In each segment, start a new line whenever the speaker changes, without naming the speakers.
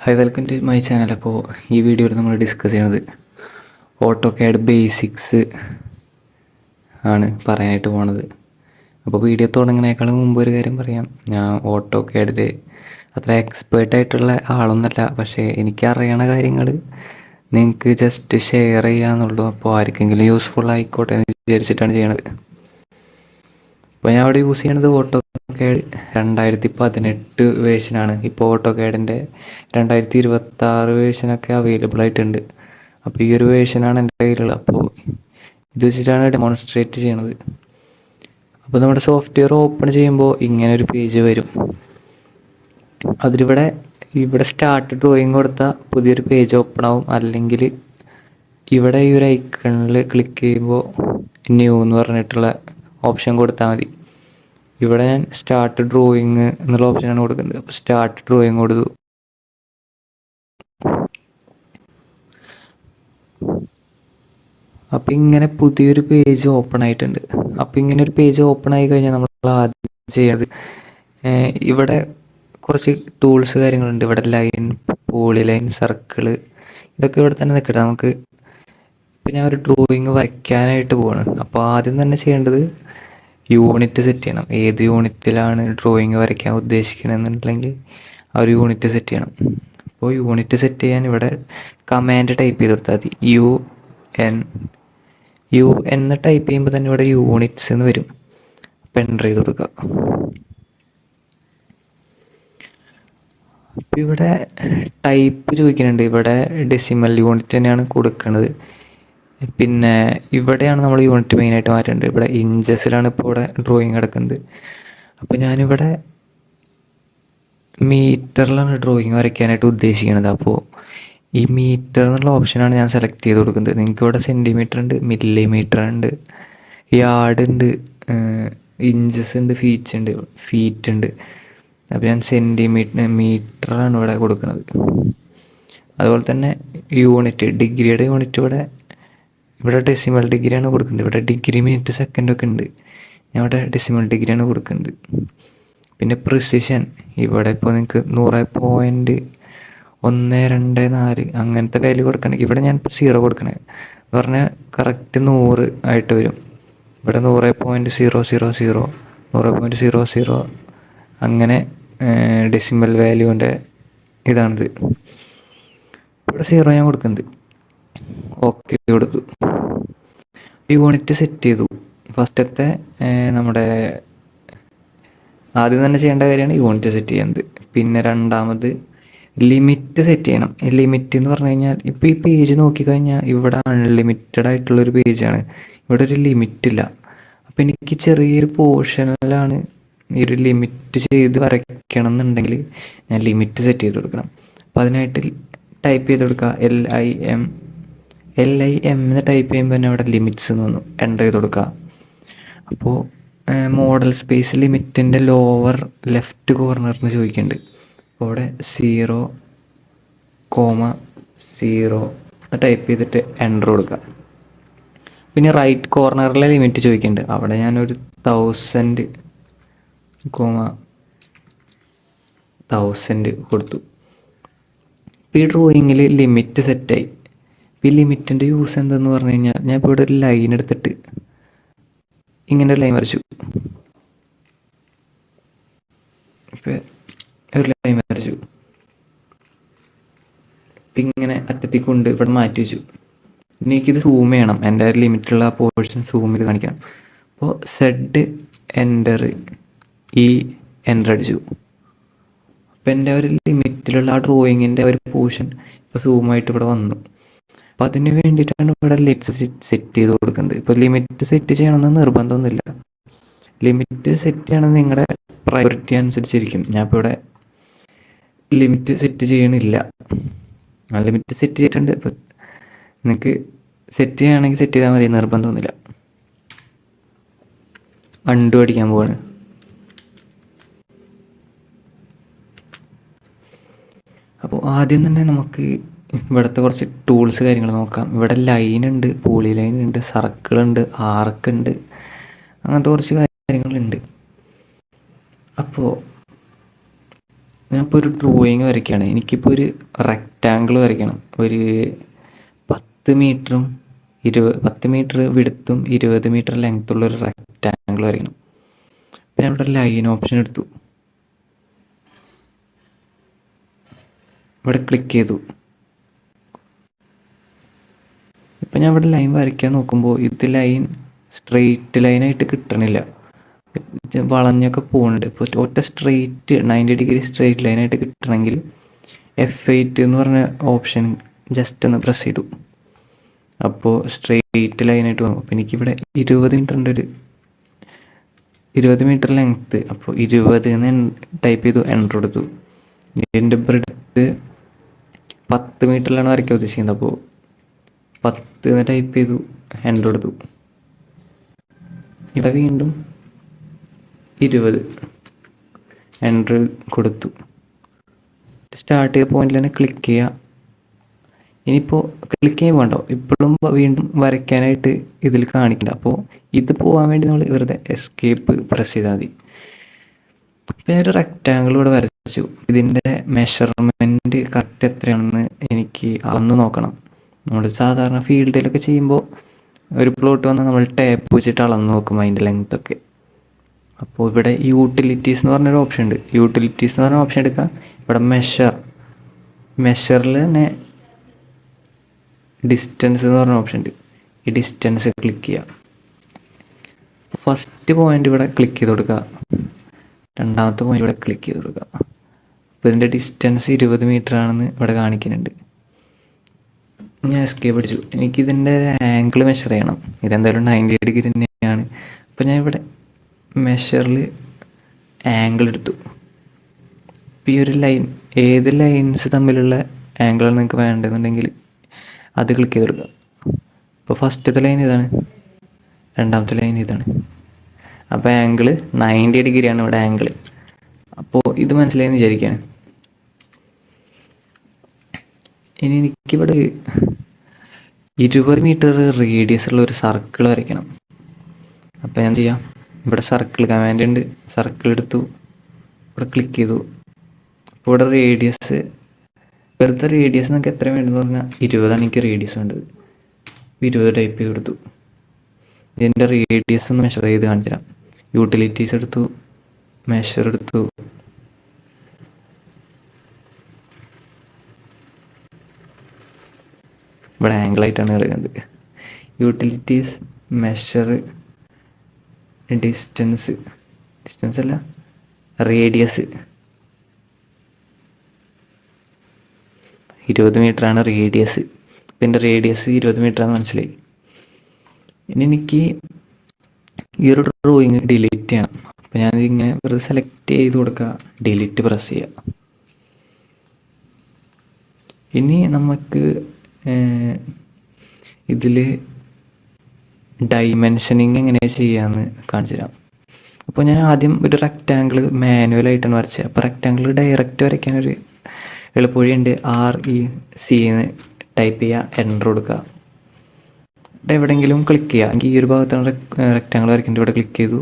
Hi, welcome to my channel. അപ്പോൾ ഈ വീഡിയോയിൽ നമ്മൾ ഡിസ്കസ് ചെയ്യുന്നത് ഓട്ടോ കാഡ് ബേസിക്സ് ആണ് പറയാനായിട്ട് പോണത്. അപ്പോൾ വീഡിയോ തുടങ്ങുന്നതിനേക്കാളും മുമ്പ് ഒരു കാര്യം പറയാം. ഞാൻ ഓട്ടോ കാഡിൽ അത്ര എക്സ്പേർട്ടായിട്ടുള്ള ആളൊന്നുമല്ല, പക്ഷേ എനിക്കറിയണ കാര്യങ്ങൾ നിങ്ങൾക്ക് ജസ്റ്റ് ഷെയർ ചെയ്യാന്നുള്ളൂ. അപ്പോൾ ആർക്കെങ്കിലും യൂസ്ഫുൾ ആയിക്കോട്ടെ എന്ന് വിചാരിച്ചിട്ടാണ് ചെയ്യണത്. അപ്പോൾ ഞാൻ അവിടെ യൂസ് ചെയ്യണത് ഓട്ടോ കാഡ് 2018 വേർഷനാണ്. ഇപ്പോൾ ഓട്ടോ കാഡിൻ്റെ 2026 വേർഷനൊക്കെ അവൈലബിൾ ആയിട്ടുണ്ട്. അപ്പോൾ ഈ ഒരു വേർഷനാണ് എൻ്റെ കയ്യിലുള്ളത്. അപ്പോൾ ഇത് വെച്ചിട്ടാണ് ഡെമോൺസ്ട്രേറ്റ് ചെയ്യണത്. അപ്പോൾ നമ്മുടെ സോഫ്റ്റ്വെയർ ഓപ്പൺ ചെയ്യുമ്പോൾ ഇങ്ങനെ ഒരു പേജ് വരും. ഇവിടെ സ്റ്റാർട്ട് ഡ്രോയിങ് കൊടുത്താൽ പുതിയൊരു പേജ് ഓപ്പൺ ആവും. അല്ലെങ്കിൽ ഇവിടെ ഈ ഒരു ഐക്കണിൽ ക്ലിക്ക് ചെയ്യുമ്പോൾ ന്യൂ എന്ന് പറഞ്ഞിട്ടുള്ള ഓപ്ഷൻ കൊടുത്താൽ മതി. ഇവിടെ ഞാൻ സ്റ്റാർട്ട് ഡ്രോയിങ് എന്നുള്ള ഓപ്ഷനാണ് കൊടുക്കുന്നത്. അപ്പോൾ സ്റ്റാർട്ട് ഡ്രോയിങ് കൊടുത്തു. അപ്പോൾ ഇങ്ങനെ പുതിയൊരു പേജ് ഓപ്പൺ ആയിട്ടുണ്ട്. അപ്പോൾ ഇങ്ങനെ ഒരു പേജ് ഓപ്പൺ ആയി കഴിഞ്ഞാൽ നമ്മൾ ആദ്യം ചെയ്യേണ്ടത്, ഇവിടെ കുറച്ച് ടൂൾസ് കാര്യങ്ങളുണ്ട്. ഇവിടെ ലൈൻ, പോളി ലൈൻ, സർക്കിള്, ഇതൊക്കെ ഇവിടെ തന്നെ നിൽക്കട്ടെ. നമുക്ക് ഇപ്പം ഞാൻ ഒരു ഡ്രോയിങ് വരയ്ക്കാനായിട്ട് പോവാണ്. അപ്പോൾ ആദ്യം തന്നെ ചെയ്യേണ്ടത് യൂണിറ്റ് സെറ്റ് ചെയ്യണം. ഏത് യൂണിറ്റിലാണ് ഡ്രോയിങ് വരയ്ക്കാൻ ഉദ്ദേശിക്കണമെന്നുണ്ടെങ്കിൽ ആ ഒരു യൂണിറ്റ് സെറ്റ് ചെയ്യണം. അപ്പോൾ യൂണിറ്റ് സെറ്റ് ചെയ്യാൻ ഇവിടെ കമാൻഡ് ടൈപ്പ് ചെയ്ത് കൊടുത്താൽ മതി. യു എന്ന് ടൈപ്പ് ചെയ്യുമ്പോൾ തന്നെ ഇവിടെ യൂണിറ്റ്സ് എന്ന് വരും. അപ്പോൾ എൻ്റർ ചെയ്ത് കൊടുക്കുക. അപ്പോൾ ഇവിടെ ടൈപ്പ് ചോദിക്കുന്നുണ്ട്. ഇവിടെ ഡെസിമൽ യൂണിറ്റ് തന്നെയാണ് കൊടുക്കുന്നത്. പിന്നെ ഇവിടെയാണ് നമ്മൾ യൂണിറ്റ് മെയിനായിട്ട് മാറ്റേണ്ടത്. ഇവിടെ ഇഞ്ചസിലാണ് ഇപ്പോൾ ഇവിടെ ഡ്രോയിങ് കിടക്കുന്നത്. അപ്പോൾ ഞാനിവിടെ മീറ്ററിലാണ് ഡ്രോയിങ് വരയ്ക്കാനായിട്ട് ഉദ്ദേശിക്കുന്നത്. അപ്പോൾ ഈ മീറ്റർ എന്നുള്ള ഓപ്ഷനാണ് ഞാൻ സെലക്ട് ചെയ്ത് കൊടുക്കുന്നത്. നിങ്ങൾക്ക് ഇവിടെ സെൻറ്റിമീറ്റർ ഉണ്ട്, മില്ലിമീറ്റർ ഉണ്ട്, യാർഡ് ഉണ്ട്, ഇഞ്ചസ് ഉണ്ട്, ഫീറ്റ് ഉണ്ട്. അപ്പോൾ ഞാൻ മീറ്ററാണ് ഇവിടെ കൊടുക്കുന്നത്. അതുപോലെ തന്നെ യൂണിറ്റ്, ഡിഗ്രിയുടെ യൂണിറ്റ് ഇവിടെ ഡെസിമൽ ഡിഗ്രിയാണ് കൊടുക്കുന്നത്. ഇവിടെ ഡിഗ്രി, മിനിറ്റ്, സെക്കൻഡൊക്കെ ഉണ്ട്. ഞാൻ ഇവിടെ ഡെസിമൽ ഡിഗ്രിയാണ് കൊടുക്കുന്നത്. പിന്നെ പ്രിസിഷൻ, ഇവിടെ ഇപ്പോൾ നിങ്ങൾക്ക് 100.124 അങ്ങനത്തെ വാല്യൂ കൊടുക്കണമെങ്കിൽ ഇവിടെ ഞാൻ 0 കൊടുക്കണേ എന്ന് പറഞ്ഞാൽ കറക്റ്റ് 100 ആയിട്ട് വരും. ഇവിടെ 100.000, 100.00 അങ്ങനെ ഡെസിമൽ വാല്യൂവിൻ്റെ ഇതാണിത്. ഇവിടെ 0 ഞാൻ കൊടുക്കുന്നത്. ഓക്കെ കൊടുത്തു. യൂണിറ്റ് സെറ്റ് ചെയ്തു. ഫസ്റ്റത്തെ നമ്മുടെ ആദ്യം തന്നെ ചെയ്യേണ്ട കാര്യമാണ് യൂണിറ്റ് സെറ്റ് ചെയ്യുന്നത്. പിന്നെ രണ്ടാമത് ലിമിറ്റ് സെറ്റ് ചെയ്യണം. ലിമിറ്റ് എന്ന് പറഞ്ഞു കഴിഞ്ഞാൽ ഇപ്പോൾ ഈ പേജ് നോക്കിക്കഴിഞ്ഞാൽ ഇവിടെ അൺലിമിറ്റഡ് ആയിട്ടുള്ളൊരു പേജാണ്. ഇവിടെ ഒരു ലിമിറ്റ് ഇല്ല. അപ്പോൾ എനിക്ക് ചെറിയൊരു പോർഷനിലാണ് ഈ ഒരു ലിമിറ്റ് ചെയ്ത് വരയ്ക്കണം എന്നുണ്ടെങ്കിൽ ഞാൻ ലിമിറ്റ് സെറ്റ് ചെയ്ത് കൊടുക്കണം. അപ്പോൾ അതിനായിട്ട് ടൈപ്പ് ചെയ്ത് കൊടുക്കുക LIM എന്ന് ടൈപ്പ് ചെയ്യുമ്പോൾ തന്നെ അവിടെ ലിമിറ്റ്സ് എന്ന് വന്നു. എൻ്റർ ചെയ്ത് കൊടുക്കുക. അപ്പോൾ മോഡൽ സ്പേസ് ലിമിറ്റിൻ്റെ ലോവർ ലെഫ്റ്റ് കോർണറിന് ചോദിക്കുന്നുണ്ട്. അപ്പോൾ അവിടെ 0,0 ടൈപ്പ് ചെയ്തിട്ട് എൻ്റർ കൊടുക്കുക. പിന്നെ റൈറ്റ് കോർണറിലെ ലിമിറ്റ് ചോദിക്കുന്നുണ്ട്. അവിടെ ഞാനൊരു 1000 കൊടുത്തു. ഈ ഡ്രോയിങ്ങിൽ ലിമിറ്റ് സെറ്റായി. ഈ ലിമിറ്റിൻ്റെ യൂസ് എന്തെന്ന് പറഞ്ഞു കഴിഞ്ഞാൽ ഞാൻ ഇപ്പോൾ ഇവിടെ ഒരു ലൈൻ എടുത്തിട്ട് ഇങ്ങനെ ഒരു ലൈൻ വരച്ചു. ഇപ്പം ഒരു ലൈൻ വരച്ചു, ഇങ്ങനെ അറ്റത്തേക്ക് കൊണ്ട് ഇവിടെ മാറ്റി വെച്ചു. എനിക്കിത് സൂം ചെയ്യണം. എൻ്റെ ലിമിറ്റുള്ള പോർഷൻ സൂം ചെയ്ത് കാണിക്കണം. അപ്പോൾ എൻ്റർ അടിച്ചു. അപ്പോൾ എൻ്റെ ഒരു ലിമിറ്റിലുള്ള ആ ഡ്രോയിങ്ങിൻ്റെ ഒരു പോർഷൻ ഇപ്പോൾ സൂമായിട്ട് ഇവിടെ വന്നു. അപ്പോൾ അതിന് വേണ്ടിയിട്ടാണ് ഇവിടെ ലിമിറ്റ് സെറ്റ് ചെയ്ത് കൊടുക്കുന്നത്. ഇപ്പോൾ ലിമിറ്റ് സെറ്റ് ചെയ്യണമെന്ന് നിർബന്ധമൊന്നുമില്ല. ലിമിറ്റ് സെറ്റ് ചെയ്യണം നിങ്ങളുടെ പ്രയോറിറ്റി അനുസരിച്ചിരിക്കും. ഞാൻ ഇപ്പോൾ ഇവിടെ ലിമിറ്റ് സെറ്റ് ചെയ്യണില്ല. ലിമിറ്റ് സെറ്റ് ചെയ്തിട്ടുണ്ട്. ഇപ്പോൾ നിങ്ങൾക്ക് സെറ്റ് ചെയ്യുകയാണെങ്കിൽ സെറ്റ് ചെയ്താൽ മതി, നിർബന്ധമൊന്നുമില്ല. അണ്ടു അടിക്കാൻ പോവാണ്. അപ്പോൾ ആദ്യം തന്നെ നമുക്ക് ഇവിടുത്തെ കുറച്ച് ടൂൾസ് കാര്യങ്ങൾ നോക്കാം. ഇവിടെ ലൈൻ ഉണ്ട്, പോളി ലൈൻ ഉണ്ട്, സർക്കിൾ ഉണ്ട്, ആർക്ക് ഉണ്ട്, അങ്ങനത്തെ കുറച്ച് കാര്യങ്ങളുണ്ട്. അപ്പോൾ ഞാനിപ്പോൾ ഒരു ഡ്രോയിങ് വരയ്ക്കുകയാണ്. എനിക്കിപ്പോൾ ഒരു റെക്റ്റാങ്കിൾ വരയ്ക്കണം. ഒരു 10 മീറ്ററും 10 മീറ്റർ വിഡ്ത്തും 20 മീറ്റർ ലെങ്ത്തുള്ള ഒരു റെക്റ്റാങ്കിൾ വരയ്ക്കണം. അപ്പോൾ ഞാൻ ഇവിടെ ലൈൻ ഓപ്ഷൻ എടുത്തു, ഇവിടെ ക്ലിക്ക് ചെയ്തു. ഇപ്പം ഞാൻ ഇവിടെ ലൈൻ വരയ്ക്കാൻ നോക്കുമ്പോൾ ഇത് ലൈൻ സ്ട്രെയിറ്റ് ലൈനായിട്ട് കിട്ടണില്ല, വളഞ്ഞൊക്കെ പോകുന്നുണ്ട്. ഇപ്പോൾ ഒറ്റ സ്ട്രെയിറ്റ് 90 ഡിഗ്രി സ്ട്രെയിറ്റ് ലൈനായിട്ട് കിട്ടണമെങ്കിൽ F8 എന്ന് പറഞ്ഞ ഓപ്ഷൻ ജസ്റ്റ് ഒന്ന് പ്രസ് ചെയ്തു. അപ്പോൾ സ്ട്രെയിറ്റ് ലൈനായിട്ട് വന്നു. അപ്പോൾ എനിക്കിവിടെ 20 മീറ്റർ ഉണ്ട്, ഒരു 20 മീറ്റർ ലെങ്ത്ത്. അപ്പോൾ 20 എന്ന് ടൈപ്പ് ചെയ്തു, എൻ്റർ കൊടുത്തു. എൻ്റെ ബ്രെഡ്ത്ത് 10 മീറ്ററിലാണ് വരയ്ക്കാൻ ഉദ്ദേശിക്കുന്നത്. അപ്പോൾ 10 എന്ന് ടൈപ്പ് ചെയ്തു, എൻ്റർ കൊടുത്തു. ഇവിടെ വീണ്ടും 20 എൻ്റർ കൊടുത്തു. സ്റ്റാർട്ട് ചെയ്ത പോയിന്റിൽ തന്നെ ക്ലിക്ക് ചെയ്യുക. ഇനിയിപ്പോൾ ക്ലിക്ക് ചെയ്യുമ്പോൾ ഉണ്ടോ ഇപ്പോഴും വീണ്ടും വരയ്ക്കാനായിട്ട് ഇതിൽ കാണിക്കണ്ട. അപ്പോൾ ഇത് പോകാൻ വേണ്ടി നമ്മൾ വെറുതെ എസ്കേപ്പ് പ്രസ് ചെയ്താൽ മതി. അപ്പോൾ ഞാനൊരു റെക്റ്റാങ്കിൾ ഇവിടെ വരച്ചു. ഇതിൻ്റെ മെഷർമെൻറ്റ് കറക്റ്റ് എത്രയാണെന്ന് എനിക്ക് അളന്ന് നോക്കണം. നമ്മൾ സാധാരണ ഫീൽഡിലൊക്കെ ചെയ്യുമ്പോൾ ഒരു പ്ലോട്ട് വന്നാൽ നമ്മൾ ടേപ്പ് വെച്ചിട്ട് അളന്ന് നോക്കും അതിൻ്റെ ലെങ്ത്തൊക്കെ. അപ്പോൾ ഇവിടെ യൂട്ടിലിറ്റീസ് എന്ന് പറഞ്ഞൊരു ഓപ്ഷൻ ഉണ്ട്. യൂട്ടിലിറ്റീസ് എന്ന് പറഞ്ഞ ഓപ്ഷൻ എടുക്കുക. ഇവിടെ മെഷറിൽ തന്നെ ഡിസ്റ്റൻസ് എന്ന് പറഞ്ഞ ഓപ്ഷൻ ഉണ്ട്. ഈ ഡിസ്റ്റൻസ് ക്ലിക്ക് ചെയ്യുക. ഫസ്റ്റ് പോയിന്റ് ഇവിടെ ക്ലിക്ക് ചെയ്ത് കൊടുക്കുക, രണ്ടാമത്തെ പോയിന്റ് ഇവിടെ ക്ലിക്ക് ചെയ്ത് കൊടുക്കുക. അപ്പോൾ ഇതിൻ്റെ ഡിസ്റ്റൻസ് 20 മീറ്റർ ആണെന്ന് ഇവിടെ കാണിക്കുന്നുണ്ട്. ഞാൻ എസ്കേപ്പ് അടിച്ചു. എനിക്കിതിൻ്റെ ആംഗിൾ മെഷർ ചെയ്യണം. ഇതെന്തായാലും 90 ഡിഗ്രി തന്നെയാണ്. അപ്പോൾ ഞാൻ ഇവിടെ മെഷറിൽ ആംഗിൾ എടുത്തു. ഇപ്പോൾ ഈ ഒരു ലൈൻ, ഏത് ലൈൻസ് തമ്മിലുള്ള ആംഗിളാണ് നിങ്ങൾക്ക് വേണ്ടതെന്നുണ്ടെങ്കിൽ അത് ക്ലിക്ക് ചെയ്ത് കൊടുക്കുക. ഇപ്പോൾ ഫസ്റ്റത്തെ ലൈൻ ഇതാണ്, രണ്ടാമത്തെ ലൈൻ ഇതാണ്. അപ്പോൾ ആംഗിൾ 90 ഡിഗ്രിയാണ് ഇവിടെ ആംഗിൾ. അപ്പോൾ ഇത് മനസ്സിലായെന്ന് വിചാരിക്കുകയാണ്. ഇനി എനിക്കിവിടെ 20 മീറ്റർ റേഡിയസ് ഉള്ള ഒരു സർക്കിൾ വരയ്ക്കണം. അപ്പോൾ ഞാൻ ചെയ്യാം, ഇവിടെ സർക്കിൾ കമാൻഡ് ഉണ്ട്. സർക്കിൾ എടുത്തു, ഇവിടെ ക്ലിക്ക് ചെയ്തു. അപ്പോൾ ഇവിടെ റേഡിയസ്, വെറുതെ റേഡിയസ് നമുക്ക് എത്ര വേണ്ടതെന്ന് പറഞ്ഞാൽ 20 എനിക്ക് റേഡിയസ് വേണ്ടത്. 20 ടൈപ്പ് ചെയ്ത് കൊടുത്തു. ഇതിൻ്റെ റേഡിയസ് ഒന്ന് മെഷർ ചെയ്ത് കാണിച്ചു തരാം. യൂട്ടിലിറ്റീസ് എടുത്തു, മെഷർ എടുത്തു. ഇവിടെ ആംഗിളായിട്ടാണ് കിടക്കുന്നത്. യൂട്ടിലിറ്റീസ്, മെഷർ, ഡിസ്റ്റൻസ് അല്ല റേഡിയസ്. 20 മീറ്ററാണ് റേഡിയസ്. ഇതിൻ്റെ റേഡിയസ് 20 മീറ്ററാണെന്ന് മനസ്സിലായി. ഇനി എനിക്ക് ഈ ഒരു ഡ്രോയിങ് ഡിലീറ്റ് ചെയ്യണം. അപ്പോൾ ഞാനിതിങ്ങനെ വെറുതെ സെലക്ട് ചെയ്ത് കൊടുക്കുക, ഡിലീറ്റ് പ്രസ് ചെയ്യുക. ഇനി നമുക്ക് ഇതിൽ ഡൈമെൻഷനിങ് എങ്ങനെ ചെയ്യാമെന്ന് കാണിച്ചു തരാം. അപ്പോൾ ഞാൻ ആദ്യം ഒരു റെക്റ്റാങ്കിൾ മാനുവലായിട്ടാണ് വരച്ചത്. അപ്പോൾ റെക്റ്റാങ്കിൾ ഡയറക്റ്റ് വരയ്ക്കാനൊരു എളുപ്പവഴിയുണ്ട്. REC എന്ന് ടൈപ്പ് ചെയ്യുക, എൻ്റർ കൊടുക്കുക. എവിടെയെങ്കിലും ക്ലിക്ക് ചെയ്യുക. എനിക്ക് ഈ ഒരു ഭാഗത്താണ് റെക്റ്റാങ്കിൾ വരയ്ക്കേണ്ടത്. ഇവിടെ ക്ലിക്ക് ചെയ്തു.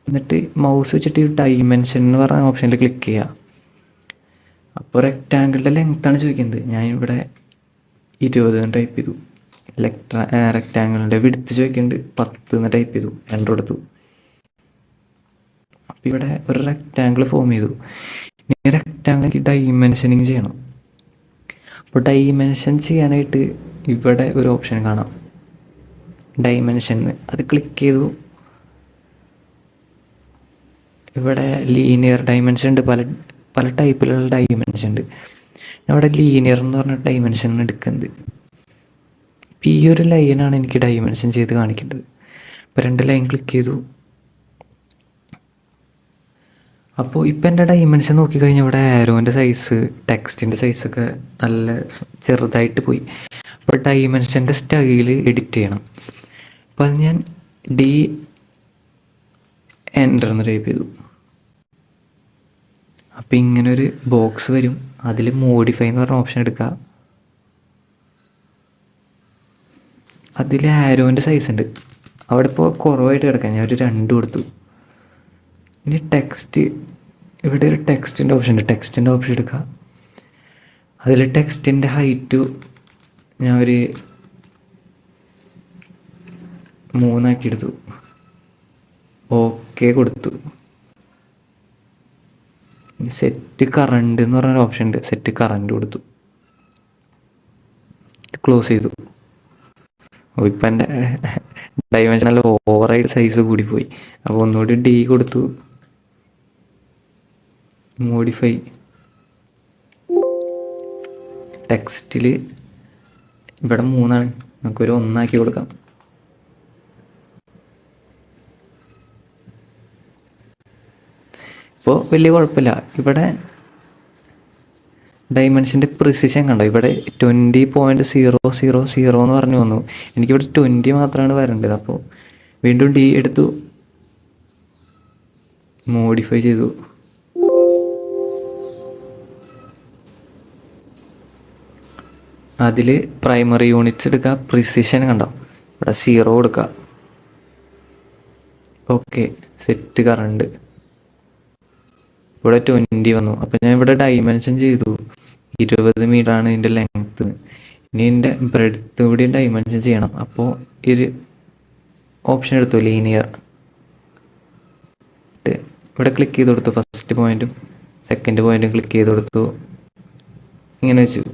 എന്നിട്ട് മൗസ് വെച്ചിട്ട് ഈ ഡൈമെൻഷൻ എന്ന് പറഞ്ഞ ഓപ്ഷനിൽ ക്ലിക്ക് ചെയ്യുക. അപ്പോൾ റെക്റ്റാങ്കിളിൻ്റെ ലെങ്ത്താണ് ചോദിക്കുന്നത്. ഞാൻ ഇവിടെ 20 എന്ന് ടൈപ്പ് ചെയ്തു. റെക്റ്റാങ്കിളിൻ്റെ വിഡ്ത്ത് ചോദിക്കുന്നുണ്ട്, 10 എന്ന് ടൈപ്പ് ചെയ്തു, എൻ്റർ കൊടുത്തു. അപ്പോൾ ഇവിടെ ഒരു റെക്റ്റാങ്കിൾ ഫോം ചെയ്തു. ഇനി റെക്റ്റാങ്കിളിലേക്ക് ഡൈമെൻഷനിങ് ചെയ്യണം. അപ്പോൾ ഡൈമെൻഷൻ ചെയ്യാനായിട്ട് ഇവിടെ ഒരു ഓപ്ഷൻ കാണാം, ഡൈമെൻഷൻ. അത് ക്ലിക്ക് ചെയ്തു. ഇവിടെ ലീനിയർ ഡൈമെൻഷൻ ഉണ്ട്, പല ടൈപ്പിലുള്ള ഡൈമെൻഷൻ ഉണ്ട്. അവിടെ ലീനിയർ എന്ന് പറഞ്ഞ ഡൈമെൻഷൻ എടുക്കുന്നത്. ഈ ഒരു ലൈനാണ് എനിക്ക് ഡൈമെൻഷൻ ചെയ്ത് കാണിക്കേണ്ടത്. ഇപ്പോൾ 2 ലൈൻ ക്ലിക്ക് ചെയ്തു. അപ്പോൾ ഇപ്പം എൻ്റെ ഡൈമെൻഷൻ നോക്കിക്കഴിഞ്ഞാൽ ഇവിടെ ആരോൻ്റെ സൈസ്, ടെക്സ്റ്റിൻ്റെ സൈസൊക്കെ നല്ല ചെറുതായിട്ട് പോയി. അപ്പോൾ ഡൈമെൻഷൻ്റെ സ്റ്റൈൽ എഡിറ്റ് ചെയ്യണം. അപ്പോൾ അത് ഞാൻ എൻ്റർ എന്ന് ടൈപ്പ് ചെയ്തു. അപ്പോൾ ഇങ്ങനൊരു ബോക്സ് വരും. അതിൽ മോഡിഫൈ എന്ന് പറഞ്ഞ ഓപ്ഷൻ എടുക്കുക. അതിൽ ആരോൻ്റെ സൈസ് ഉണ്ട്, അവിടെ ഇപ്പോൾ കുറവായിട്ട് കിടക്കാൻ ഞാൻ ഒരു 2 കൊടുത്തു. ഇനി ടെക്സ്റ്റ് ഇവിടെ ഒരു ടെക്സ്റ്റിൻ്റെ ഓപ്ഷൻ ഉണ്ട്. ടെക്സ്റ്റിൻ്റെ ഓപ്ഷൻ എടുക്കുക. അതിൽ ടെക്സ്റ്റിൻ്റെ ഹൈറ്റ് ഞാൻ ഒരു 3 ആക്കി എടുത്തു. ഓക്കെ കൊടുത്തു. സെറ്റ് കറണ്ട് എന്ന് പറഞ്ഞൊരു ഓപ്ഷൻ ഉണ്ട്. സെറ്റ് കറണ്ട് കൊടുത്തു. ക്ലോസ് ചെയ്തു. ഇപ്പം എൻ്റെ ഡൈമെൻഷൻ നല്ല ഓവറായിട്ട് സൈസ് കൂടിപ്പോയി. അപ്പോൾ ഒന്നുകൂടി ഡി കൊടുത്തു. മോഡിഫൈ. ടെക്സ്റ്റിൽ ഇവിടെ 3 നമുക്കൊരു 1 ആക്കി കൊടുക്കാം. ഇപ്പോൾ വലിയ കുഴപ്പമില്ല. ഇവിടെ ഡൈമെൻഷൻ്റെ പ്രിസിഷൻ കണ്ടോ, ഇവിടെ 20.000 എന്ന് പറഞ്ഞു വന്നു. എനിക്കിവിടെ 20 മാത്രമാണ് വരേണ്ടത്. അപ്പോൾ വീണ്ടും ഡി എടുത്തു, മോഡിഫൈ ചെയ്തു. അതിൽ പ്രൈമറി യൂണിറ്റ്സ് എടുക്കുക. പ്രിസിഷൻ കണ്ടോ, ഇവിടെ 0 കൊടുക്കുക. Okay, set current. ഇവിടെ 20 വന്നു. അപ്പോൾ ഞാൻ ഇവിടെ ഡൈമെൻഷൻ ചെയ്തു. 20 മീറ്ററാണ് ഇതിൻ്റെ ലെങ്ത്ത്. ഇനി ഇതിൻ്റെ ബ്രെഡ്ത്ത് കൂടി ഡൈമെൻഷൻ ചെയ്യണം. അപ്പോൾ ഒരു ഓപ്ഷൻ എടുത്തു, ലീനിയർ. ഇവിടെ ക്ലിക്ക് ചെയ്ത് കൊടുത്തു. ഫസ്റ്റ് പോയിൻറ്റും സെക്കൻഡ് പോയിൻറ്റും ക്ലിക്ക് ചെയ്ത് കൊടുത്തു. ഇങ്ങനെ വെച്ചു.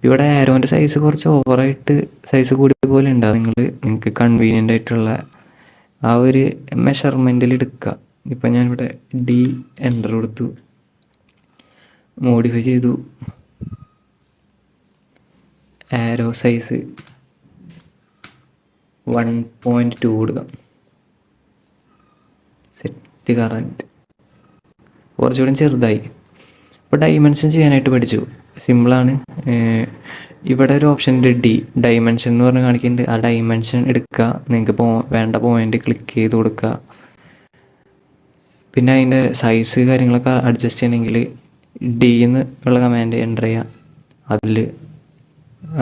ഇവിടെ ആരോൻ്റെ സൈസ് കുറച്ച് ഓവറായിട്ട് സൈസ് കൂടിയ പോലെ ഉണ്ടാകും. നിങ്ങൾക്ക് കൺവീനിയൻ്റ് ആയിട്ടുള്ള ആ ഒരു മെഷർമെൻറ്റിൽ എടുക്കുക. ഇപ്പം ഞാനിവിടെ ഡി എൻ്റർ കൊടുത്തു, മോഡിഫൈ ചെയ്തു. ആരോ സൈസ് 1.2 കൊടുക്കാം. സെറ്റ് കറൻറ്റ് കുറച്ചുകൂടി ചെറുതായി. ഇപ്പോൾ ഡൈമെൻഷൻ ചെയ്യാനായിട്ട് പഠിച്ചു. സിമ്പിളാണ്. ഇവിടെ ഒരു ഓപ്ഷൻ ഉണ്ട്, ഡൈമെൻഷൻ എന്ന് പറഞ്ഞ് കാണിക്കുന്നുണ്ട്. ആ ഡൈമെൻഷൻ എടുക്കുക. നിങ്ങൾക്ക് വേണ്ട പോയിൻ്റ് ക്ലിക്ക് ചെയ്ത് കൊടുക്കുക. പിന്നെ അതിൻ്റെ സൈസ് കാര്യങ്ങളൊക്കെ അഡ്ജസ്റ്റ് ചെയ്യണമെങ്കിൽ ഡി എന്നുള്ള കമാൻഡ് എൻ്റർ ചെയ്യുക. അതിൽ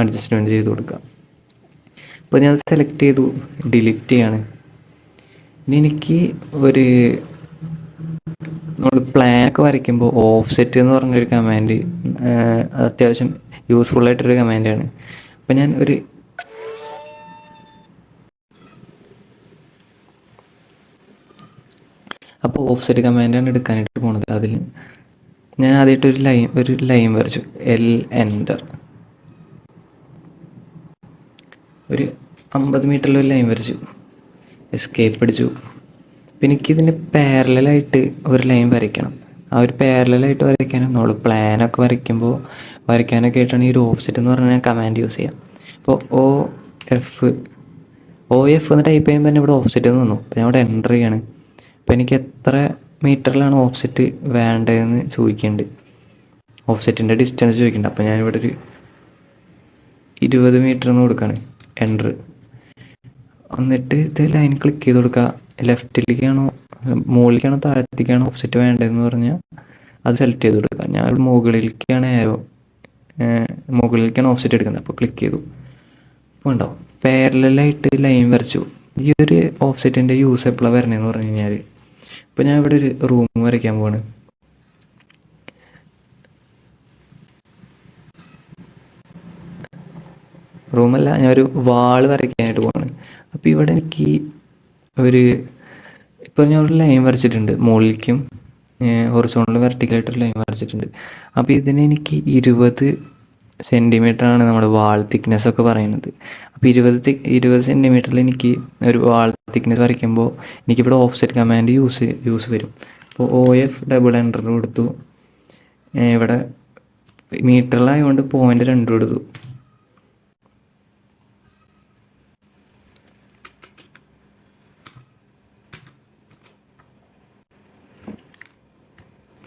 അഡ്ജസ്റ്റ്മെൻറ്റ് ചെയ്ത് കൊടുക്കുക. അപ്പോൾ ഞാൻ സെലക്ട് ചെയ്തു, ഡിലീറ്റ് ചെയ്യാണ്. ഇനി എനിക്ക് നമ്മൾ പ്ലാനൊക്കെ വരയ്ക്കുമ്പോൾ ഓഫ് സെറ്റ് എന്ന് പറഞ്ഞൊരു കമാൻഡ് അത്യാവശ്യം യൂസ്ഫുള്ളായിട്ടൊരു കമാൻഡാണ്. അപ്പോൾ ഞാൻ ഓഫ് സെറ്റ് കമാൻഡാണ് എടുക്കാനായിട്ട് പോണത്. അതിൽ ഞാൻ ആദ്യമായിട്ട് ഒരു ലൈൻ വരച്ചു. എൻ്റർ. ഒരു 50 മീറ്ററിലൊരു ലൈൻ വരച്ചു. എസ്കേപ്പ് അടിച്ചു. അപ്പം എനിക്കിതിന് പാരലായിട്ട് ഒരു ലൈൻ വരയ്ക്കണം. ആ ഒരു പാരലായിട്ട് വരയ്ക്കാനും നമ്മൾ പ്ലാനൊക്കെ വരയ്ക്കാനൊക്കെ ആയിട്ടാണ് ഈ ഒരു ഓഫ് സെറ്റ് എന്ന് പറഞ്ഞാൽ കമാൻഡ് യൂസ് ചെയ്യാം. അപ്പോൾ ഒ എഫ് എന്ന് ടൈപ്പ് ചെയ്യുമ്പോൾ തന്നെ ഇവിടെ ഓഫ് സെറ്റ് എന്ന് വന്നു. അപ്പോൾ ഞാൻ ഇവിടെ എൻ്റർ ചെയ്യാണ്. അപ്പോൾ എനിക്ക് എത്ര മീറ്ററിലാണ് ഓഫ് സെറ്റ് വേണ്ടതെന്ന് ചോദിക്കുന്നുണ്ട്. ഓഫ് സെറ്റിൻ്റെ ഡിസ്റ്റൻസ് ചോദിക്കുന്നുണ്ട്. അപ്പോൾ ഞാനിവിടെ ഒരു 20 മീറ്റർ എന്ന് കൊടുക്കുകയാണ്. എൻ്റർ. എന്നിട്ട് ഇത് ലൈൻ ക്ലിക്ക് ചെയ്ത് കൊടുക്കുക. ലെഫ്റ്റിലേക്കാണോ മുകളിലേക്കാണോ താഴത്തേക്കാണോ ഓഫ് സെറ്റ് വേണ്ടതെന്ന് പറഞ്ഞാൽ അത് സെലക്ട് ചെയ്ത് കൊടുക്കുക. ഞാൻ മുകളിലേക്കാണ് ഓഫ് സെറ്റ് എടുക്കുന്നത്. അപ്പോൾ ക്ലിക്ക് ചെയ്തു. അപ്പോൾ ഉണ്ടാവും പാരലായിട്ട് ലൈൻ വരച്ചു. ഈ ഒരു ഓഫ് സെറ്റിൻ്റെ യൂസ് എപ്പോഴാണ് വരണതെന്ന് പറഞ്ഞു കഴിഞ്ഞാൽ, ഇപ്പോൾ ഞാൻ ഇവിടെ ഒരു റൂം വരയ്ക്കാൻ പോവാണ്. റൂമല്ല, ഞാനൊരു വാള് വരയ്ക്കാനായിട്ട് പോവാണ്. അപ്പോൾ ഇവിടെ എനിക്ക് ഇപ്പോൾ ഞാൻ ഒരു ലൈൻ വരച്ചിട്ടുണ്ട്. മുകളിലേക്കും ഹൊറിസോണ്ടൽ വെർട്ടിക്കലായിട്ടൊരു ലൈൻ വരച്ചിട്ടുണ്ട്. അപ്പോൾ ഇതിന് എനിക്ക് 20 സെൻറ്റിമീറ്ററാണ് നമ്മുടെ വാൾ തിക്നെസ് ഒക്കെ പറയുന്നത്. അപ്പോൾ 20 സെൻറ്റിമീറ്ററിൽ എനിക്ക് ഒരു വാൾ തിക്നെസ് വരയ്ക്കുമ്പോൾ എനിക്കിവിടെ ഓഫ് സെറ്റ് കമാൻഡ് യൂസ് വരും. അപ്പോൾ OF ഡബിൾ എൻ്റർ കൊടുത്തു. ഇവിടെ മീറ്ററിലായതുകൊണ്ട് 0.2 കൊടുത്തു.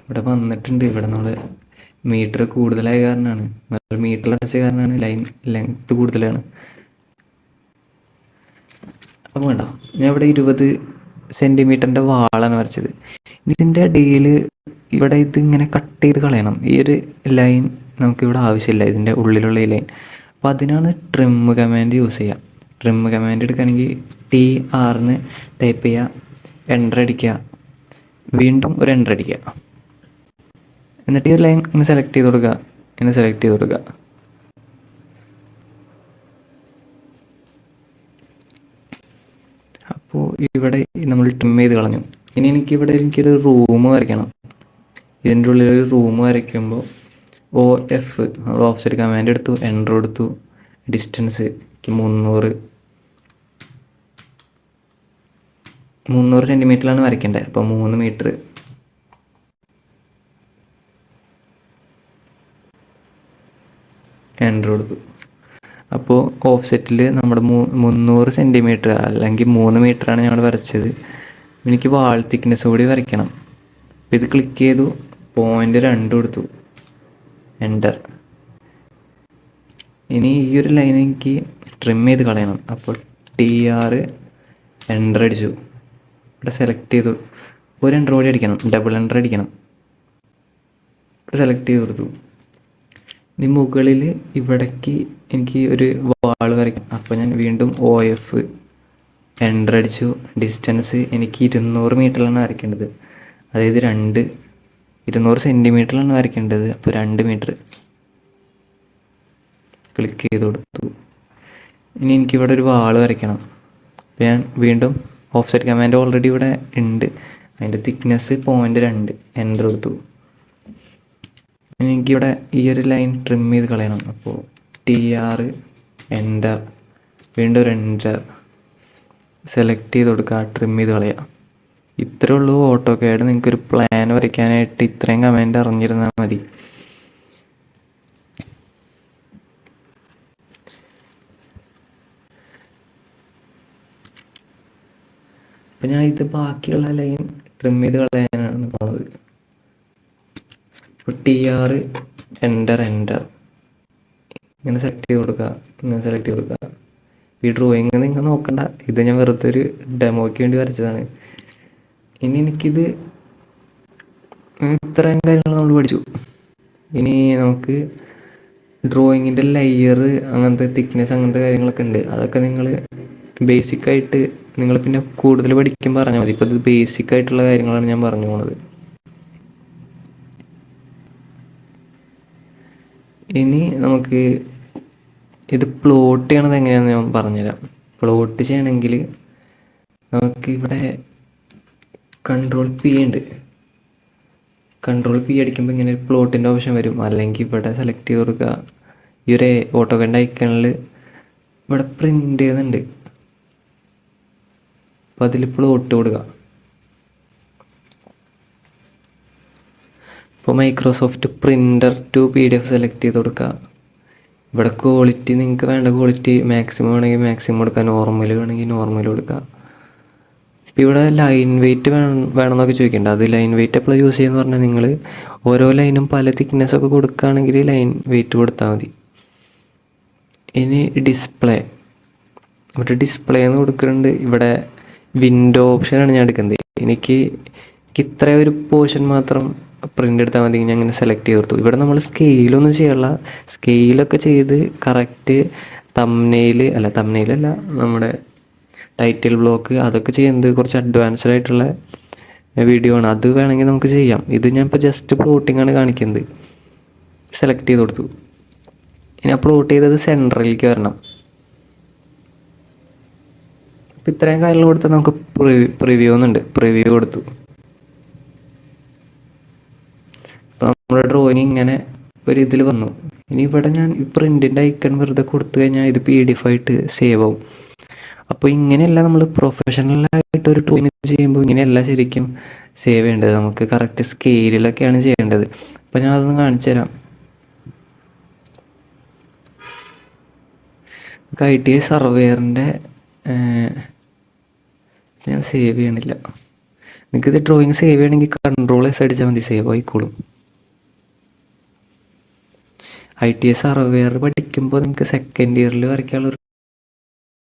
ഇവിടെ വന്നിട്ടുണ്ട്. ഇവിടെ നമ്മൾ മീറ്റർ കൂടുതലായ കാരണമാണ്, മീറ്ററിൽ അടച്ച കാരണമാണ് ലൈൻ ലെങ്ത്ത് കൂടുതലാണ്. അപ്പോൾ വേണ്ട, ഞാൻ ഇവിടെ 20 സെൻറ്റിമീറ്ററിൻ്റെ വാളാണ് വരച്ചത്. ഇതിൻ്റെ ഇടയിൽ ഇവിടെ ഇതിങ്ങനെ കട്ട് ചെയ്ത് കളയണം. ഈ ഒരു ലൈൻ നമുക്കിവിടെ ആവശ്യമില്ല, ഇതിൻ്റെ ഉള്ളിലുള്ള ഈ ലൈൻ. അപ്പോൾ അതിനാണ് ട്രിം കമാൻഡ് യൂസ് ചെയ്യുക. ട്രിം കമാൻഡ് എടുക്കുകയാണെങ്കിൽ TR ടൈപ്പ് ചെയ്യുക, എൻ്റർ അടിക്കുക, വീണ്ടും ഒരു എൻ്റർ അടിക്കുക. എന്നിട്ട് ഈ ഒരു ലൈൻ ഇങ്ങനെ സെലക്ട് ചെയ്ത് കൊടുക്കുക, ഇങ്ങനെ സെലക്ട് ചെയ്ത് കൊടുക്കുക. അപ്പോൾ ഇവിടെ നമ്മൾ ട്രിം ചെയ്ത് കളഞ്ഞു. ഇനി എനിക്കൊരു റൂം വരയ്ക്കണം. ഇതിൻ്റെ ഉള്ളിലൊരു റൂം വരയ്ക്കുമ്പോൾ OF നമ്മൾ ഓഫ്സെറ്റ് കമാൻഡ് എടുത്തു, എൻ്റർ കൊടുത്തു. ഡിസ്റ്റൻസ് 300 സെൻറ്റിമീറ്ററിലാണ് വരയ്ക്കേണ്ടത്. അപ്പോൾ 3 മീറ്റർ. എൻ്റർ കൊടുത്തു. അപ്പോൾ ഓഫ്സെറ്റിൽ നമ്മുടെ 300 സെൻറ്റിമീറ്റർ അല്ലെങ്കിൽ 3 മീറ്ററാണ് ഞങ്ങൾ വരച്ചത്. എനിക്ക് വാൾ തിക്നെസ് കൂടി വരയ്ക്കണം. അപ്പോൾ ഇത് ക്ലിക്ക് ചെയ്തു, 0.2 കൊടുത്തു, എൻ്റർ. ഇനി ഈ ഒരു ലൈൻ എനിക്ക് ട്രിം ചെയ്ത് കളയണം. അപ്പോൾ TR എൻ്റർ അടിച്ചു. ഇവിടെ സെലക്ട് ചെയ്തു, ഒരു എൻ്റർ കൂടി അടിക്കണം, ഡബിൾ എൻ്റർ അടിക്കണം. ഇവിടെ സെലക്ട് ചെയ്ത് കൊടുത്തു. ഇനി മുകളിൽ ഇവിടേക്ക് എനിക്ക് ഒരു വാൾ വരയ്ക്കണം. അപ്പോൾ ഞാൻ വീണ്ടും OF എൻ്റർ അടിച്ചു. ഡിസ്റ്റൻസ് എനിക്ക് 200 മീറ്ററിലാണ് വരയ്ക്കേണ്ടത്, അതായത് 200 സെൻറ്റിമീറ്ററിലാണ് വരയ്ക്കേണ്ടത്. അപ്പോൾ 2 മീറ്റർ ക്ലിക്ക് ചെയ്ത് കൊടുത്തു. ഇനി എനിക്കിവിടെ ഒരു വാൾ വരയ്ക്കണം. അപ്പോൾ ഞാൻ വീണ്ടും ഓഫ്സെറ്റ് കമാൻഡ് ഓൾറെഡി ഇവിടെ ഉണ്ട്, അതിൻ്റെ തിക്നെസ് 0.2, എൻ്റർ കൊടുത്തു. എനിക്കിവിടെ ഈ ഒരു ലൈൻ ട്രിം ചെയ്ത് കളയണം. അപ്പോൾ TR എൻ്റർ, വീണ്ടും ഒരു എൻ്റർ, സെലക്ട് ചെയ്ത് കൊടുക്കുക, ട്രിം ചെയ്ത് കളയുക. ഇത്രേ ഉള്ളൂ ഓട്ടോകാഡ്. നിങ്ങൾക്കൊരു പ്ലാൻ വരയ്ക്കാനായിട്ട് ഇത്രയും കമാൻഡ് അറിഞ്ഞിരുന്നാൽ മതി. അപ്പം ഞാൻ ഇത് ബാക്കിയുള്ള ലൈൻ ട്രിം ചെയ്ത് കളയാനാണ് പോണത്. ഇപ്പോൾ TR എൻ്റർ ഇങ്ങനെ സെലക്ട് ചെയ്ത് കൊടുക്കുക, ഇങ്ങനെ സെലക്ട് ചെയ്ത് കൊടുക്കുക. ഈ ഡ്രോയിങ് നിങ്ങൾ നോക്കണ്ട, ഇത് ഞാൻ വെറുതെ ഒരു ഡെമോയ്ക്ക് വേണ്ടി വരച്ചതാണ്. ഇനി എനിക്കിത് ഇത്രയും കാര്യങ്ങൾ നമ്മൾ പഠിച്ചു. ഇനി നമുക്ക് ഡ്രോയിങ്ങിൻ്റെ ലെയർ, അങ്ങനത്തെ തിക്നെസ്, അങ്ങനത്തെ കാര്യങ്ങളൊക്കെ ഉണ്ട്. അതൊക്കെ നിങ്ങൾ ബേസിക്കായിട്ട് നിങ്ങൾ പിന്നെ കൂടുതൽ പഠിക്കുമ്പോൾ പറഞ്ഞാൽ മതി. ഇപ്പോൾ ഇത് ബേസിക്കായിട്ടുള്ള കാര്യങ്ങളാണ് ഞാൻ പറഞ്ഞു പോകുന്നത്. ഇനി നമുക്ക് ഇത് പ്ലോട്ട് ചെയ്യണത് എങ്ങനെയാണെന്ന് ഞാൻ പറഞ്ഞുതരാം. പ്ലോട്ട് ചെയ്യണമെങ്കിൽ നമുക്ക് ഇവിടെ Ctrl+P ഉണ്ട്. Ctrl+P അടിക്കുമ്പോൾ ഇങ്ങനെ ഒരു പ്ലോട്ടിൻ്റെ ഓപ്ഷൻ വരും. അല്ലെങ്കിൽ ഇവിടെ സെലക്ട് ചെയ്ത് കൊടുക്കുക. ഈ ഒരു ഓട്ടോകാഡ് ഐക്കണിൽ ഇവിടെ പ്രിൻ്റ് ചെയ്യുന്നുണ്ട്, അപ്പോൾ അതിൽ പ്ലോട്ട് കൊടുക്കുക. ഇപ്പോൾ Microsoft printer to PDF select ചെയ്ത് കൊടുക്കുക. ഇവിടെ ക്വാളിറ്റി നിങ്ങൾക്ക് വേണ്ട ക്വാളിറ്റി മാക്സിമം വേണമെങ്കിൽ മാക്സിമം കൊടുക്കുക, നോർമൽ വേണമെങ്കിൽ നോർമൽ കൊടുക്കുക. ഇപ്പോൾ ഇവിടെ ലൈൻ വെയിറ്റ് വേണമെന്നൊക്കെ ചോദിക്കേണ്ട. അത് ലൈൻ വെയിറ്റ് എപ്പോഴും യൂസ് ചെയ്യുമെന്ന് പറഞ്ഞാൽ നിങ്ങൾ ഓരോ ലൈനും പല തിക്നെസ്സൊക്കെ കൊടുക്കുകയാണെങ്കിൽ ലൈൻ വെയിറ്റ് കൊടുത്താൽ മതി. ഇനി ഡിസ്പ്ലേ, ഇവിടെ ഡിസ്പ്ലേ എന്ന് കൊടുക്കുന്നുണ്ട്. ഇവിടെ വിൻഡോ ഓപ്ഷനാണ് ഞാൻ എടുക്കുന്നത്. എനിക്ക് ഇത്ര ഒരു പോർഷൻ മാത്രം പ്രിൻ്റ് എടുത്താൽ മതി. ഞാൻ അങ്ങനെ സെലക്ട് ചെയ്ത് കൊടുത്തു. ഇവിടെ നമ്മൾ സ്കെയിലൊന്നും ചെയ്യല്ല. സ്കെയിലൊക്കെ ചെയ്ത് കറക്റ്റ് തംബ്നെയിലല്ല നമ്മുടെ ടൈറ്റിൽ ബ്ലോക്ക് അതൊക്കെ ചെയ്യുന്നത് കുറച്ച് അഡ്വാൻസ്ഡ് ആയിട്ടുള്ള വീഡിയോ ആണ്. അത് വേണമെങ്കിൽ നമുക്ക് ചെയ്യാം. ഇത് ഞാൻ ഇപ്പോൾ ജസ്റ്റ് പ്ലോട്ടിംഗ് ആണ് കാണിക്കുന്നത്. സെലക്ട് ചെയ്ത് കൊടുത്തു. ഇനി ആ പ്ലോട്ട് ചെയ്തത് സെൻറ്ററിലേക്ക് വരണം. അപ്പോൾ ഇത്രയും കാര്യങ്ങൾ കൊടുത്താൽ നമുക്ക് പ്രിവ്യൂ എന്നുണ്ട്. പ്രിവ്യൂ കൊടുത്തു. അപ്പോൾ നമ്മുടെ ഡ്രോയിങ് ഇങ്ങനെ ഒരു ഇതിൽ വന്നു. ഇനി ഇവിടെ ഞാൻ പ്രിൻറ്റിൻ്റെ ഐക്കൺ വെറുതെ കൊടുത്തു കഴിഞ്ഞാൽ ഇത് PDF ആയിട്ട് സേവ് ആവും. അപ്പോൾ ഇങ്ങനെയല്ല നമ്മൾ പ്രൊഫഷണലായിട്ട് ഒരു ഡ്രോയിങ് ചെയ്യുമ്പോൾ ഇങ്ങനെയല്ല ശരിക്കും സേവ് ചെയ്യേണ്ടത്. നമുക്ക് കറക്റ്റ് സ്കെയിലൊക്കെയാണ് ചെയ്യേണ്ടത്. അപ്പോൾ ഞാൻ അതൊന്ന് കാണിച്ചു തരാം. ITI സർവേയറിൻ്റെ ഞാൻ സേവ് ചെയ്യണില്ല. നിങ്ങൾക്കിത് ഡ്രോയിങ് സേവ് ചെയ്യണമെങ്കിൽ Ctrl+S അടിച്ചാൽ മതി, സേവ് ആയിക്കോളും. ITI സർവേയർ പഠിക്കുമ്പോൾ നിങ്ങൾക്ക് സെക്കൻഡ് ഇയറിൽ വരയ്ക്കാനുള്ള ഒരു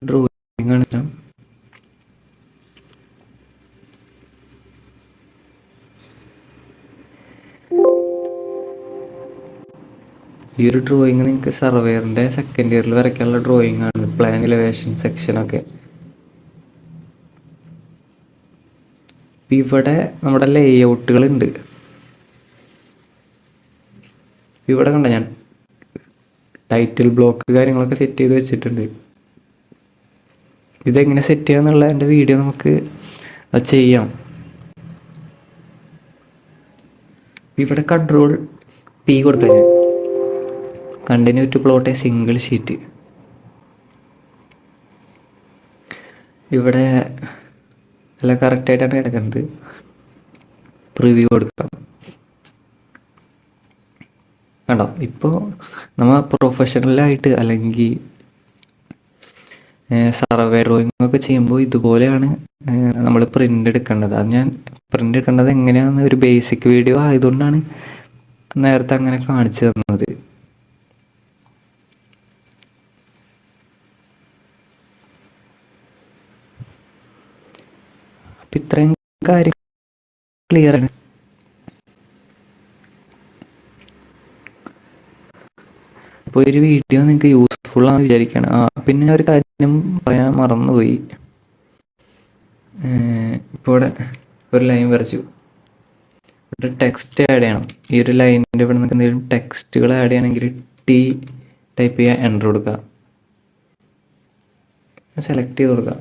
ഡ്രോയിങ് ആണ്. ഈ ഒരു ഡ്രോയിങ് നിങ്ങൾക്ക് സർവേയറിൻ്റെ സെക്കൻഡ് ഇയറിൽ വരയ്ക്കാനുള്ള ഡ്രോയിങ് ആണ്. പ്ലാൻ, എലിവേഷൻ, സെക്ഷനൊക്കെ. ഇവിടെ നമ്മുടെ ലേഔട്ടുകളുണ്ട്. ഇവിടെ കണ്ട ഞാൻ ടൈറ്റിൽ ബ്ലോക്ക് കാര്യങ്ങളൊക്കെ സെറ്റ് ചെയ്ത് വെച്ചിട്ടുണ്ട്. ഇതെങ്ങനെ സെറ്റ് ചെയ്യാന്നുള്ള എൻ്റെ വീഡിയോ നമുക്ക് ചെയ്യാം. ഇവിടെ കൺട്രോൾ പി കൊടുത്തു ഞാൻ continue to plot a single sheet. ഇവിടെ എല്ലാം കറക്റ്റായിട്ടാണ് കിടക്കുന്നത്. പ്രിവ്യൂ കൊടുക്കാം. കണ്ടോ, ഇപ്പോൾ നമ്മൾ പ്രൊഫഷണലായിട്ട് അല്ലെങ്കിൽ സർവേ ഡ്രോയിങ് ഒക്കെ ചെയ്യുമ്പോൾ ഇതുപോലെയാണ് നമ്മൾ പ്രിൻ്റ് എടുക്കേണ്ടത്. അത് ഞാൻ പ്രിൻ്റ് എടുക്കേണ്ടത് എങ്ങനെയാണെന്ന് ഒരു ബേസിക് വീഡിയോ ആയതുകൊണ്ടാണ് നേരത്തെ അങ്ങനെ കാണിച്ചു തന്നത്. അപ്പം ഇത്രയും കാര്യം ക്ലിയർ ആണ്. അപ്പോൾ ഒരു വീഡിയോ നിങ്ങൾക്ക് യൂസ്ഫുൾ ആണെന്ന് വിചാരിക്കുകയാണ്. പിന്നെ ഒരു കാര്യം പറയാൻ മറന്നുപോയി. ഇപ്പോൾ ഇവിടെ ഒരു ലൈൻ വരച്ചു, ഇവിടെ ടെക്സ്റ്റ് ആഡ് ചെയ്യണം. ഈ ഒരു ലൈനിൻ്റെ ഇവിടെ നിങ്ങൾക്ക് എന്തെങ്കിലും ടെക്സ്റ്റുകൾ ആഡ് ചെയ്യണമെങ്കിൽ ടി ടൈപ്പ് ചെയ്യുക, എൻ്റർ കൊടുക്കുക, സെലക്ട് ചെയ്ത് കൊടുക്കുക.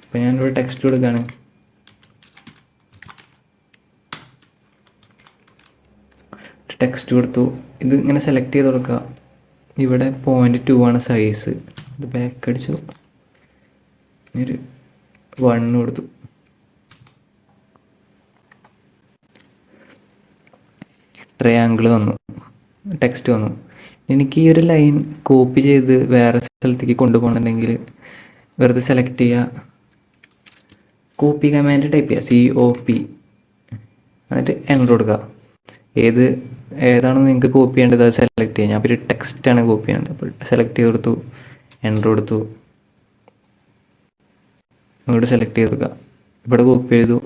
അപ്പോൾ ഞാനിവിടെ ടെക്സ്റ്റ് കൊടുക്കുകയാണ്. ടെക്സ്റ്റ് കൊടുത്തു. ഇത് ഇങ്ങനെ സെലക്ട് ചെയ്ത് കൊടുക്കുക. ഇവിടെ 0.2 ആണ് സൈസ്. ഇത് ബാക്ക് അടിച്ചു, ഒരു 1 കൊടുത്തു. ട്രയാങ്കിൾ വന്നു, ടെക്സ്റ്റ് വന്നു. എനിക്ക് ഈ ഒരു ലൈൻ കോപ്പി ചെയ്ത് വേറെ സ്ഥലത്തേക്ക് കൊണ്ടുപോകണമെന്നുണ്ടെങ്കിൽ വെറുതെ സെലക്ട് ചെയ്യുക, കോപ്പി കമാൻഡ് ടൈപ്പ് ചെയ്യുക, COP, എന്നിട്ട് എൻ്റർ കൊടുക്കുക. ഏതാണോ നിങ്ങൾക്ക് കോപ്പി ചെയ്യേണ്ടത് അത് സെലക്ട് ചെയ്യുക. ഞാൻ ഒരു ടെക്സ്റ്റാണ് കോപ്പി ചെയ്യേണ്ടത്. അപ്പോൾ സെലക്ട് ചെയ്ത് കൊടുത്തു, എൻ്റർ കൊടുത്തു, ഇവിടെ സെലക്ട് ചെയ്ത് കൊടുക്കുക. ഇവിടെ കോപ്പി ചെയ്തു.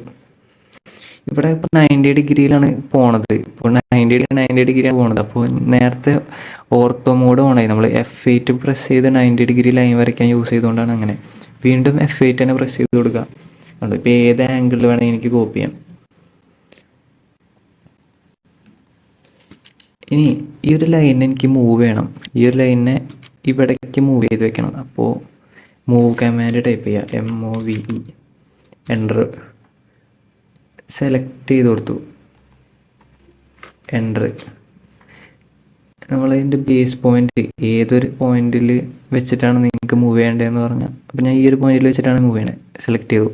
ഇവിടെ ഇപ്പോൾ 90 ഡിഗ്രിയിലാണ് പോണത്. ഇപ്പോൾ 90 ഡിഗ്രിയാണ് പോണത്. അപ്പോൾ നേരത്തെ ഓർത്തോ മോഡ് ഓണായി. നമ്മൾ F8 പ്രസ് ചെയ്ത് 90 ഡിഗ്രി ലൈൻ വരയ്ക്കാൻ യൂസ് ചെയ്തുകൊണ്ടാണ് അങ്ങനെ. വീണ്ടും F8 തന്നെ പ്രസ് ചെയ്ത് കൊടുക്കുക. ഇപ്പോൾ ഏത് ആംഗിളിൽ വേണമെങ്കിൽ എനിക്ക് കോപ്പി ചെയ്യാം. ഇനി ഈ ഒരു ലൈനിനെ എനിക്ക് മൂവ് ചെയ്യണം. ഈ ഒരു ലൈനിനെ ഇവിടേക്ക് മൂവ് ചെയ്ത് വെക്കണം. അപ്പോൾ മൂവ് കമാൻഡ് ടൈപ്പ് ചെയ്യുക, MOVE, എൻ്റർ, സെലക്ട് ചെയ്ത് കൊടുത്തു, എൻ്റർ. നമ്മളതിൻ്റെ ബേസ് പോയിന്റ് ഏതൊരു പോയിന്റിൽ വെച്ചിട്ടാണ് നിങ്ങൾക്ക് മൂവ് ചെയ്യേണ്ടതെന്ന് പറഞ്ഞാൽ, അപ്പോൾ ഞാൻ ഈ ഒരു പോയിന്റിൽ വെച്ചിട്ടാണ് മൂവ് ചെയ്യണത്. സെലക്ട് ചെയ്തു,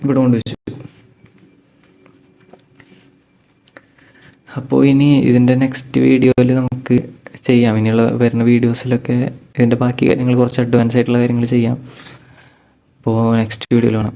ഇവിടെ കൊണ്ടുവച്ചു. അപ്പോൾ ഇനി ഇതിൻ്റെ നെക്സ്റ്റ് വീഡിയോയിൽ നമുക്ക് ചെയ്യാം. ഇനിയുള്ള വരുന്ന വീഡിയോസിലൊക്കെ ഇതിൻ്റെ ബാക്കി കാര്യങ്ങൾ, കുറച്ച് അഡ്വാൻസ് ആയിട്ടുള്ള കാര്യങ്ങൾ ചെയ്യാം. അപ്പോൾ നെക്സ്റ്റ് വീഡിയോയിൽ കാണാം.